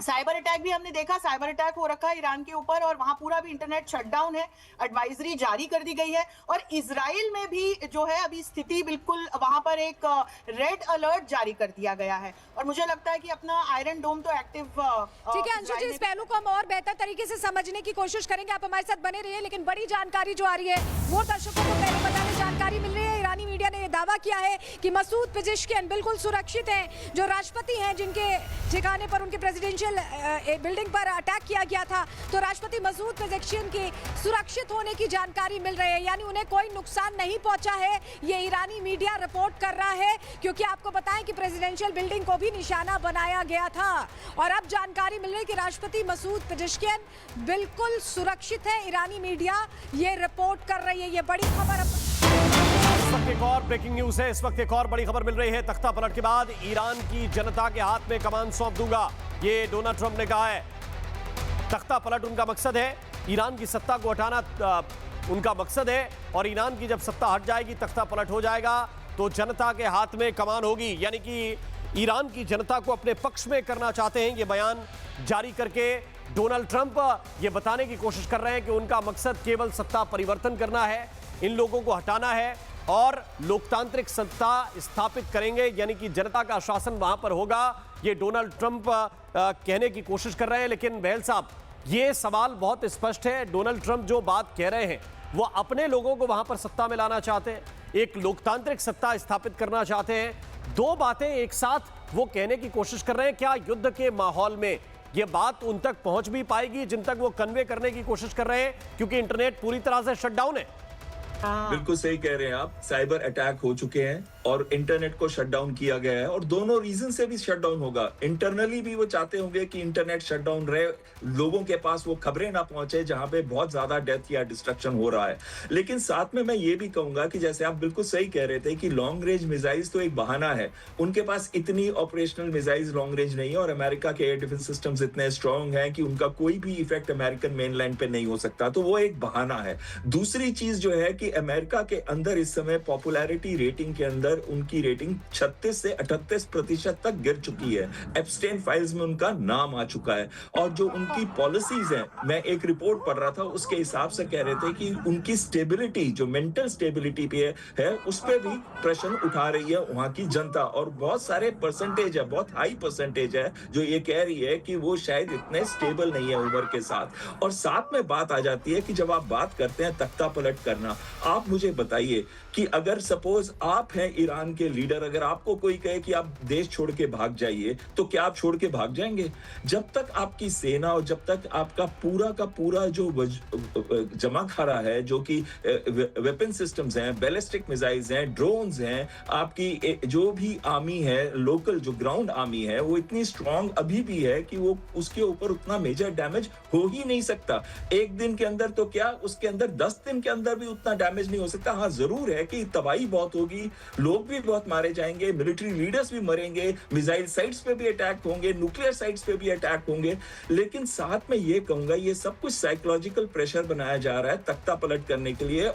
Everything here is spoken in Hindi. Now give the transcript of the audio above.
साइबर अटैक भी हमने देखा, साइबर अटैक हो रखा है ईरान के ऊपर और वहां पूरा भी इंटरनेट शटडाउन है, एडवाइजरी जारी कर दी गई है। और इजराइल में भी जो है अभी स्थिति बिल्कुल वहां पर एक रेड अलर्ट जारी कर दिया गया है और मुझे लगता है कि अपना आयरन डोम तो एक्टिव। ठीक है अंशु जी, इस पहलू को हम और बेहतर तरीके से समझने की कोशिश करेंगे, आप हमारे साथ बने रहिए। लेकिन बड़ी जानकारी जो आ रही है वो दर्शकों को पहले बताने जानकारी मिल रही है। ईरानी मीडिया ने दावा किया है कि मसूद पेजेश्कियान बिल्कुल सुरक्षित हैं। जो राष्ट्रपति हैं जिनके ठिकाने पर उनके प्रेसिडेंशियल बिल्डिंग पर अटैक किया गया था, तो राष्ट्रपति मसूद पेजेश्कियान की सुरक्षित होने की जानकारी मिल रही है, यानी उन्हें कोई नुकसान नहीं पहुंचा है, ये ईरानी मीडिया रिपोर्ट कर रहा है। क्योंकि आपको बताएं कि प्रेसिडेंशियल बिल्डिंग को भी निशाना बनाया गया था और अब जानकारी मिल रही है कि राष्ट्रपति मसूद पेजेश्कियान बिल्कुल सुरक्षित है। ईरानी मीडिया ये रिपोर्ट कर रही है। ये बड़ी खबर इस वक्त एक और ब्रेकिंग न्यूज है। इस वक्त एक और बड़ी खबर मिल रही है। तख्ता पलट के बाद ईरान की जनता के हाथ में कमान सौंप दूंगा, ये डोनाल्ड ट्रंप ने कहा है। तख्ता पलट उनका मकसद है, ईरान की सत्ता को हटाना उनका मकसद है और ईरान की जब सत्ता हट जाएगी, तख्ता पलट हो जाएगा, तो जनता के हाथ में कमान होगी। यानी कि ईरान की जनता को अपने पक्ष में करना चाहते हैं। ये बयान जारी करके डोनाल्ड ट्रंप ये बताने की कोशिश कर रहे हैं कि उनका मकसद केवल सत्ता परिवर्तन करना है, इन लोगों को हटाना है और लोकतांत्रिक सत्ता स्थापित करेंगे, यानी कि जनता का शासन वहां पर होगा। ये डोनाल्ड ट्रंप कहने की कोशिश कर रहे हैं। लेकिन बहल साहब, ये सवाल बहुत स्पष्ट है। डोनाल्ड ट्रंप जो बात कह रहे हैं वो अपने लोगों को वहां पर सत्ता में लाना चाहते हैं, एक लोकतांत्रिक सत्ता स्थापित करना चाहते हैं। दो बातें एक साथ वो कहने की कोशिश कर रहे हैं। क्या युद्ध के माहौल में ये बात उन तक पहुंच भी पाएगी जिन तक वो कन्वे करने की कोशिश कर रहे हैं, क्योंकि इंटरनेट पूरी तरह से शटडाउन है? बिल्कुल सही कह रहे हैं आप। साइबर अटैक हो चुके हैं और इंटरनेट को शटडाउन किया गया है और दोनों रीजन से भी शटडाउन होगा। इंटरनली भी वो चाहते होंगे कि इंटरनेट शटडाउन रहे, लोगों के पास वो खबरें ना पहुंचे जहां पे बहुत ज्यादा डेथ या डिस्ट्रक्शन हो रहा है। लेकिन साथ में मैं ये भी कहूंगा कि जैसे आप बिल्कुल सही कह रहे थे कि लॉन्ग रेंज मिसाइल्स तो एक बहाना है, उनके पास इतनी ऑपरेशनल मिसाइल्स लॉन्ग रेंज नहीं है और अमेरिका के एयर डिफेंस सिस्टम्स इतने स्ट्रांग हैं कि उनका कोई भी इफेक्ट अमेरिकन मेनलैंड पे नहीं हो सकता, तो वो एक बहाना है। दूसरी चीज जो है कि अमेरिका के अंदर इस समय पॉपुलैरिटी रेटिंग के अंदर उनकी रेटिंग 36 से 38% तक गिर चुकी है। एप्स्टेन फाइल्स में उनका नाम आ चुका है और जो उनकी पॉलिसीज हैं, मैं एक रिपोर्ट पढ़ रहा था, उसके हिसाब से कह रहे थे कि उनकी स्टेबिलिटी, जो मेंटल स्टेबिलिटी पे है उस पे भी प्रश्न उठा रही है वहां की जनता। और बहुत सारे परसेंटेज है, बहुत हाई परसेंटेज है जो ये कह रही है कि वो शायद इतने स्टेबल नहीं है उम्र के साथ। और साथ में बात आ जाती है कि जब आप बात करते हैं तख्ता पलट करना, आप मुझे बताइए कि अगर सपोज आप हैं ईरान के लीडर, अगर आपको कोई कहे कि आप देश छोड़ के भाग जाइए, तो क्या आप छोड़ के भाग जाएंगे? जब तक आपकी सेना और जब तक आपका पूरा का पूरा जो जमा खरा है, जो कि वेपन सिस्टम्स हैं, बैलिस्टिक मिसाइल्स हैं, ड्रोन्स हैं, आपकी जो भी आर्मी है, लोकल जो ग्राउंड आर्मी है, वो इतनी स्ट्रांग अभी भी है कि वो उसके ऊपर उतना मेजर डैमेज हो ही नहीं सकता। एक दिन के अंदर तो क्या, उसके अंदर 10 दिन के अंदर भी उतना डैमेज नहीं हो सकता। हाँ, जरूर है कि तबाही बहुत होगी, लोग भी बहुत मारे जाएंगे, मिलिट्री लीडर्स भी मरेंगे, मिसाइल साइट्स पे भी अटैक होंगे, न्यूक्लियर साइट्स पे भी अटैक होंगे। लेकिन साथ में ये कहूंगा, ये सब कुछ साइकोलॉजिकल प्रेशर बनाया जा रहा है तख्ता पलट करने के लिए